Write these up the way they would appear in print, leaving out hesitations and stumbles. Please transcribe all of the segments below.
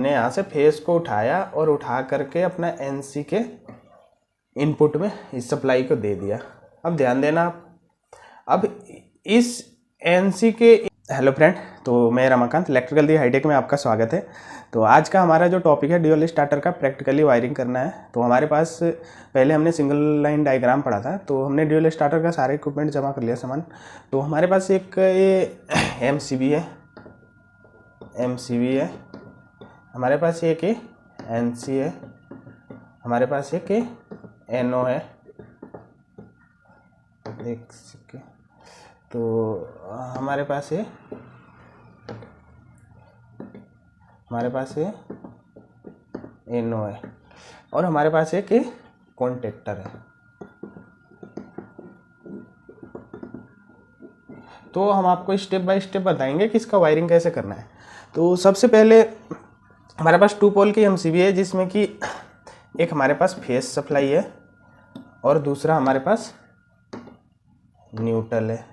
हमने यहाँ से फेस को उठाया और उठा करके अपना एनसी के इनपुट में इस सप्लाई को दे दिया। अब ध्यान देना आप, अब इस एनसी के, हेलो फ्रेंड, तो मैं रमाकांत इलेक्ट्रिकल दी हाईटेक में आपका स्वागत है। तो आज का हमारा जो टॉपिक है ड्यूअल स्टार्टर का प्रैक्टिकली वायरिंग करना है। तो हमारे पास पहले हमने सिंगल लाइन डायग्राम पढ़ा था, तो हमने ड्यूअल स्टार्टर का सारे इक्विपमेंट जमा कर लिया सामान। तो हमारे पास एक ये एमसीबी है, हमारे पास एक एनसी है, हमारे पास एक एनओ है, एक सेकेंड, तो हमारे पास ये एनओ है और हमारे पास एक कॉन्टेक्टर है। तो हम आपको स्टेप बाय स्टेप बताएंगे कि इसका वायरिंग कैसे करना है। तो सबसे पहले हमारे पास 2 पोल की एमसीबी है, जिसमें कि एक हमारे पास फेस सप्लाई है और दूसरा हमारे पास न्यूट्रल है,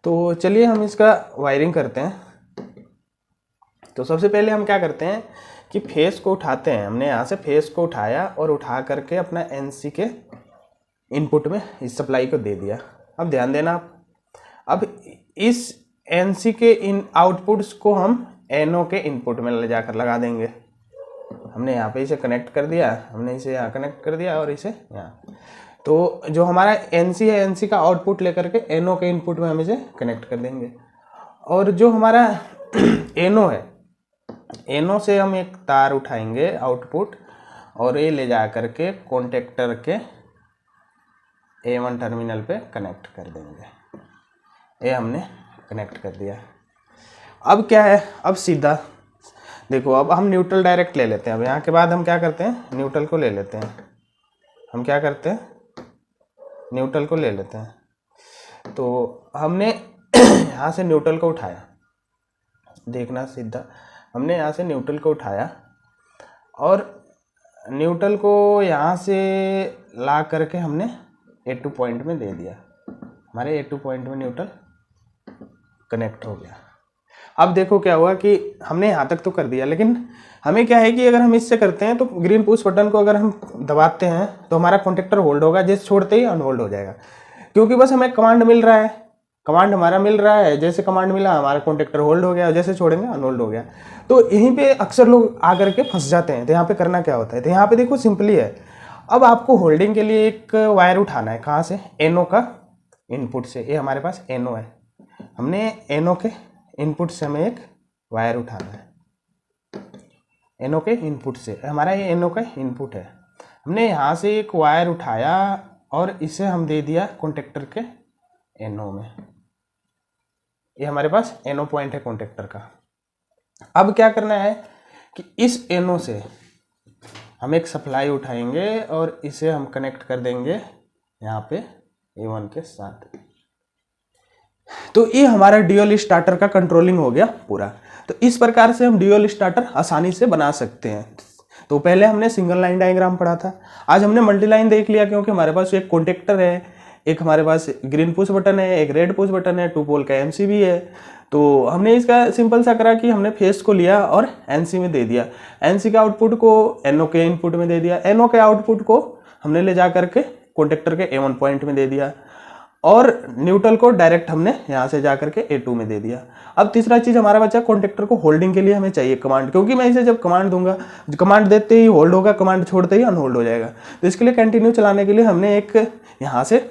तो चलिए हम इसका वायरिंग करते हैं। तो सबसे पहले हम क्या करते हैं कि फेस को उठाते हैं। हमने यहाँ से फेस को उठाया और उठा करके अपना एनसी के इनपुट में इस सप्लाई को दे दिया। अब ध्यान देना आप, अब इस एनसी के इन आउटपुट्स को हम एनओ के इनपुट में ले जाकर लगा देंगे। हमने यहाँ पे इसे कनेक्ट कर दिया, हमने इसे यहाँ कनेक्ट कर दिया और इसे यहाँ। तो जो हमारा एनसी है, एनसी का आउटपुट लेकर के एनओ के इनपुट में हम इसे कनेक्ट कर देंगे। और जो हमारा एनओ है, एनओ से हम एक तार उठाएंगे आउटपुट और ये ले जा करके कॉन्टेक्टर के A1 टर्मिनल पे कनेक्ट कर देंगे। ये हमने कनेक्ट कर दिया। अब क्या है, अब सीधा देखो, अब हम न्यूट्रल डायरेक्ट ले लेते हैं। अब यहाँ के बाद हम क्या करते हैं, न्यूट्रल को ले लेते हैं। हम क्या करते हैं, न्यूट्रल को ले लेते हैं। तो हमने यहाँ से न्यूट्रल को उठाया, देखना सीधा, हमने यहाँ से न्यूट्रल को उठाया और न्यूट्रल को यहाँ से ला करके हमने A2 पॉइंट में दे दिया। हमारे A2 पॉइंट में न्यूट्रल कनेक्ट हो गया। अब देखो क्या हुआ कि हमने यहाँ तक तो कर दिया, लेकिन हमें क्या है कि अगर हम इससे करते हैं तो ग्रीन पुश बटन को अगर हम दबाते हैं तो हमारा कॉन्टेक्टर होल्ड होगा, जैसे छोड़ते ही अनहोल्ड हो जाएगा। क्योंकि बस हमें कमांड मिल रहा है, कमांड हमारा मिल रहा है, जैसे कमांड मिला हमारा कॉन्टेक्टर होल्ड हो गया और जैसे छोड़ेंगे अनहोल्ड हो गया। तो यहीं पे अक्सर लोग आकर के फंस जाते हैं। तो यहाँ पे करना क्या होता है, तो यहाँ पे देखो सिंपली है। अब आपको होल्डिंग के लिए एक वायर उठाना है, कहाँ से, एनओ का इनपुट से। ये हमारे पास एनओ है, हमने एनओ के इनपुट से हमें एक वायर उठाना है। एनओ के इनपुट से, हमारा ये एनओ का इनपुट है, हमने यहाँ से एक वायर उठाया और इसे हम दे दिया कॉन्टेक्टर के एनओ में। ये हमारे पास एनओ पॉइंट है कॉन्टेक्टर का। अब क्या करना है कि इस एनओ से हम एक सप्लाई उठाएंगे और इसे हम कनेक्ट कर देंगे यहाँ पे A1 के साथ। तो ये हमारा ड्यूअल स्टार्टर का कंट्रोलिंग हो गया पूरा। तो इस प्रकार से हम ड्यूअल स्टार्टर आसानी से बना सकते हैं। तो पहले हमने सिंगल लाइन डायग्राम पढ़ा था, आज हमने मल्टी लाइन देख लिया, क्योंकि हमारे पास एक कॉन्टेक्टर है, एक हमारे पास ग्रीन पुश बटन है, एक रेड पुश बटन है, 2 पोल का एमसीबी है। तो हमने इसका सिंपल सा करा कि हमने फेस को लिया और एनसी में दे दिया, एनसी का आउटपुट को एनओ के इनपुट में दे दिया, एनओ के आउटपुट को हमने ले जा करके कॉन्टेक्टर के A1 पॉइंट में दे दिया और न्यूट्रल को डायरेक्ट हमने यहाँ से जा करके A2 में दे दिया। अब तीसरा चीज़ हमारा बचा, कॉन्टेक्टर को होल्डिंग के लिए हमें चाहिए कमांड, क्योंकि मैं इसे जब कमांड दूंगा, कमांड देते ही होल्ड होगा, कमांड छोड़ते ही अनहोल्ड हो जाएगा। तो इसके लिए कंटिन्यू चलाने के लिए हमने एक यहाँ से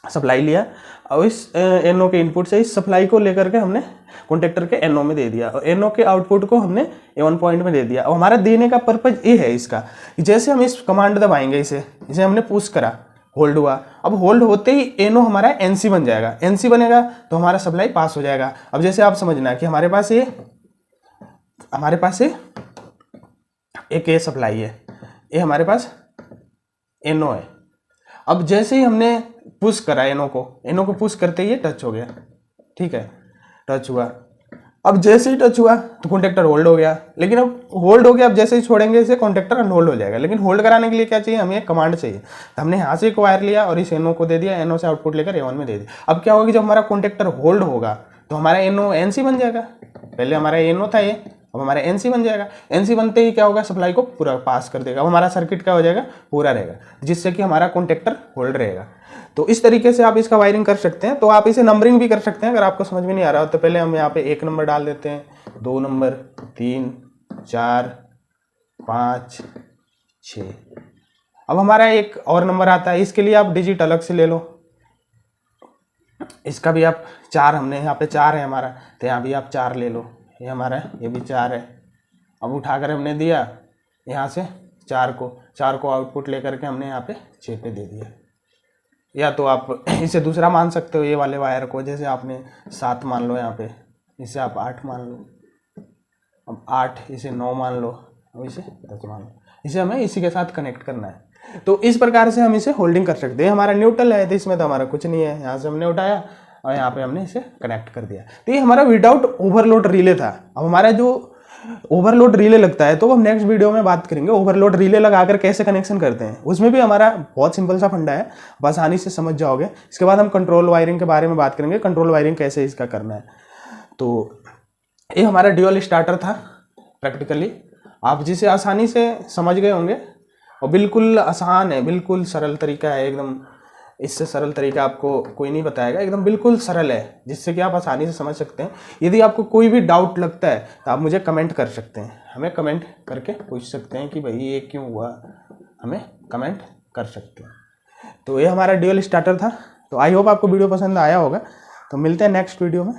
सप्लाई लिया और इस एनओ के इनपुट से इस सप्लाई को लेकर के हमने कॉन्टेक्टर के एनओ में दे दिया और एनओ के आउटपुट को हमने A1 पॉइंट में दे दिया। और हमारा देने का पर्पज ये है इसका, जैसे हम इस कमांड दबाएंगे, इसे हमने पुश करा, होल्ड हुआ। अब होल्ड होते ही एनओ हमारा एनसी बन जाएगा, एनसी बनेगा तो हमारा सप्लाई पास हो जाएगा। अब जैसे आप समझना कि हमारे पास एक ये सप्लाई है, ये हमारे पास एनओ है। अब जैसे ही हमने पुश करा एनओ को पुश करते ही टच हो गया, ठीक है, टच हुआ। अब जैसे ही टच हुआ तो कॉन्टेक्टर होल्ड हो गया, लेकिन अब होल्ड हो गया, अब जैसे ही छोड़ेंगे इसे कॉन्टेक्टर अनहोल्ड हो जाएगा। लेकिन होल्ड कराने के लिए क्या चाहिए, हमें एक कमांड चाहिए। तो हमने यहाँ से एक वायर लिया और इस एनओ को दे दिया, एनओ से आउटपुट लेकर A1 में दे दिया। अब क्या होगा कि जब हमारा कॉन्टेक्टर होल्ड होगा तो हमारा एनओ एनसी बन जाएगा। पहले हमारा एनओ था ये, अब हमारा एनसी बन जाएगा। एनसी बनते ही क्या होगा, सप्लाई को पूरा पास कर देगा। अब हमारा सर्किट क्या हो जाएगा, पूरा रहेगा, जिससे कि हमारा कॉन्टेक्टर होल्ड रहेगा। तो इस तरीके से आप इसका वायरिंग कर सकते हैं। तो आप इसे नंबरिंग भी कर सकते हैं। अगर आपको समझ में नहीं आ रहा हो तो पहले हम यहाँ पे 1 नंबर डाल देते हैं, 2 नंबर, 3, 4, 5, 6। अब हमारा एक और नंबर आता है, इसके लिए आप डिजिट अलग से ले लो। इसका भी आप 4, हमने यहाँ पे 4 है हमारा, तो यहाँ भी आप 4 ले लो। ये हमारा ये भी 4 है। अब उठाकर हमने दिया यहाँ से 4 को आउटपुट लेकर के हमने यहाँ पे 6 पे दे दिया। या तो आप इसे दूसरा मान सकते हो, ये वाले वायर को, जैसे आपने 7 मान लो यहाँ पे, इसे आप 8 मान लो। अब 8, इसे 9 मान लो, अब इसे 10 मान लो। इसे हमें इसी के साथ कनेक्ट करना है। तो इस प्रकार से हम इसे होल्डिंग कर सकते हैं। हमारा न्यूट्रल है तो इसमें तो हमारा कुछ नहीं है, यहाँ से हमने उठाया और यहाँ पे हमने इसे कनेक्ट कर दिया। तो ये हमारा विदाउट ओवरलोड रिले था। अब हमारा जो ओवरलोड रिले लगता है तो हम नेक्स्ट वीडियो में बात करेंगे ओवरलोड रिले लगाकर कैसे कनेक्शन करते हैं। उसमें भी हमारा बहुत सिंपल सा फंडा है, बस आसानी से समझ जाओगे। इसके बाद हम कंट्रोल वायरिंग के बारे में बात करेंगे, कंट्रोल वायरिंग कैसे इसका करना है। तो ये हमारा ड्यूअल स्टार्टर था प्रैक्टिकली, आप जिसे आसानी से समझ गए होंगे और बिल्कुल आसान है, बिल्कुल सरल तरीका है एकदम। इससे सरल तरीका आपको कोई नहीं बताएगा, एकदम बिल्कुल सरल है, जिससे कि आप आसानी से समझ सकते हैं। यदि आपको कोई भी डाउट लगता है तो आप मुझे कमेंट कर सकते हैं, हमें कमेंट करके पूछ सकते हैं कि भाई ये क्यों हुआ, हमें कमेंट कर सकते हैं। तो ये हमारा ड्यूअल स्टार्टर था। तो आई होप आपको वीडियो पसंद आया होगा। तो मिलते हैं नेक्स्ट वीडियो में।